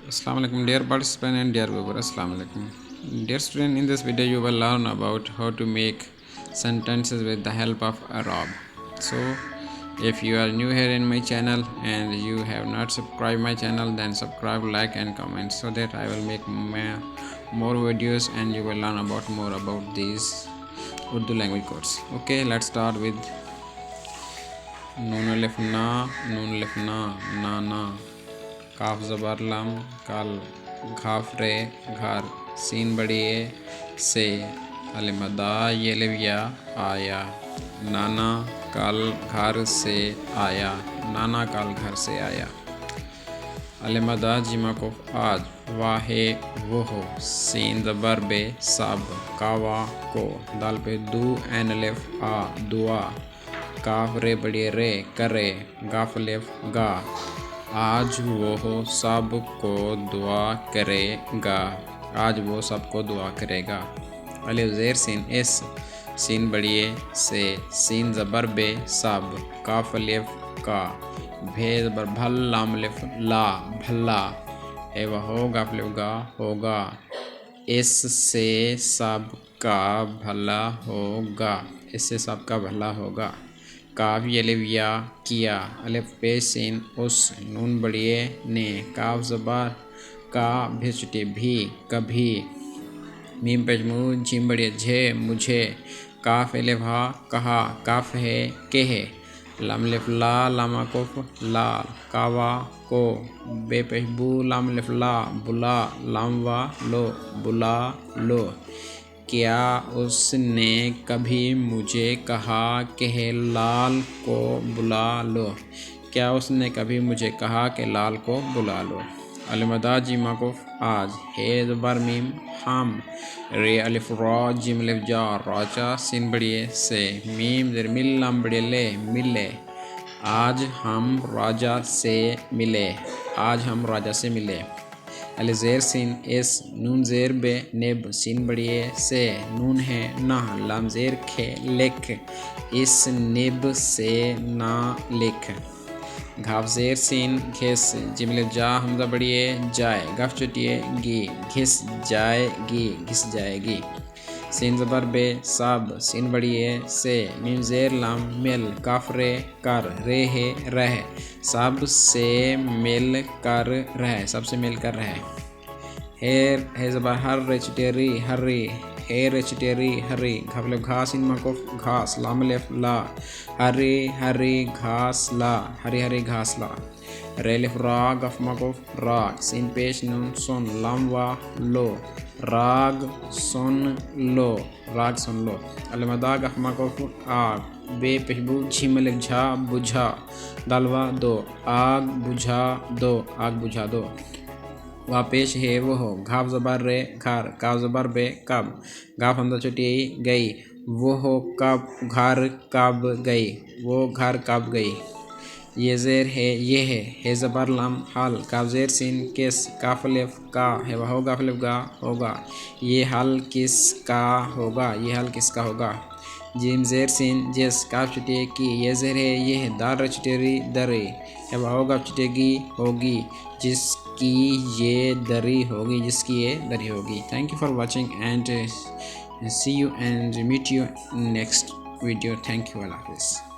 Assalamu alaikum dear participant and dear viewer. Assalamu alaikum. Dear student, in this video you will learn about how to make sentences with the help of Arab. So if you are new here in my channel and you have not subscribed my channel, then subscribe, like and comment so that I will make more videos and you will learn about more about these Urdu language course. Okay, let's start with Noon alif na, na na. Calf ज़बर lump कल घाफ रे घर scene बड़ी ए से अलमदा ये Livia आया नाना कल घर से आया नाना कल घर से आया अलमदा जिमा को आज वाहे वो हो सीन ज़बर बे सब कावा को दाल पे दू एन लिफ आ दुआ काफ रे बड़ी रे करे गाफ लिफ गा आज वो सब को दुआ करेगा आज वो सबको दुआ करेगा अलिफ ज़ेर सीन एस सीन बड़िए से सीन ज़बर बे सब काफ अलिफ का भे ज़बर भल लाम अलिफ ला भल्ला ए वह होगा अलिफ गा होगा इससे सब का भला होगा इससे सब का भला होगा काफ यलिविया किया अलिफ पेसिन उस नून बड़िए ने काफ ज़बर का भिचटे भी कभी मीम पेजमू जिम बड़िए झे मुझे काफ एलिफा कहा काफ है के है लम लिफ ला लामा कोफ लाल कावा को बे पेजबू लम लिफ ला बुला लाम वा लो बुला लो क्या उसने कभी मुझे कहा कि लाल को बुला लो क्या उसने कभी मुझे कहा कि लाल को बुला लो अलमदा जिमा को आज हे ज़बर मीम हम रे अलिफ रा जिम लिफ जा राजा सिन बड़िए से मीम ज़र मिल्लम बड़िए ले मिले आज हम राजा से मिले आज हम राजा से मिले अल ज़ेर सीन एस नून ज़ेर बे नेब सीन बड़िए से नून है ना लाम ज़ेर खे लिख इस नेब से ना लिख घाफ ज़ेर सीन घिस जिमले जा हमजा बड़िए जाए गफ चुटिए गी घिस जाएगी घिस जाएगी सीन ज़बर बे सब सीन बड़िए से मीम ज़ेर लाम मिल काफ रे कर रे है रह सब से मिल कर रह सबसे मिल कर रह हेर है ज़बर हर रे चिटेरी हरी हेर चिटेरी हरी घाफले घास इन मकोफ घास लाम लेफ ला हरी हरी घास ला हरी हरी घास ला रेलिफ राग अफ मकोफ राग सीन पेश नून सुन लाम वा लो राग सुन लो राग सुन लो अलमदा गफ मकोफ आग बे पेशबू झिमल झा बुझा दालवा दो आग बुझा दो आग बुझा दो वह पेश है वो हो घाफ ज़बर रे घर काफ ज़बर बे कब गाफ हमदा छुटी गई वो हो कब घर कब गई वो घर कब गई ये ज़ेर है ये है ज़बर लम हल काफ ज़ेर सीन किस काफ अलिफ का है वह होगा अलिफ गा होगा ये हल किस का होगा ये हल किसका होगा जिम ज़ेर सीन जिस काफ छुटे की ये ज़ेर है ये है दार छुटेरी दरे है वह होगा छुटेगी होगी जिसकी ये दरी होगी जिसकी ये दरी होगी thank you for watching and see you and meet you next video thank you अल्लाह हाफ़िज़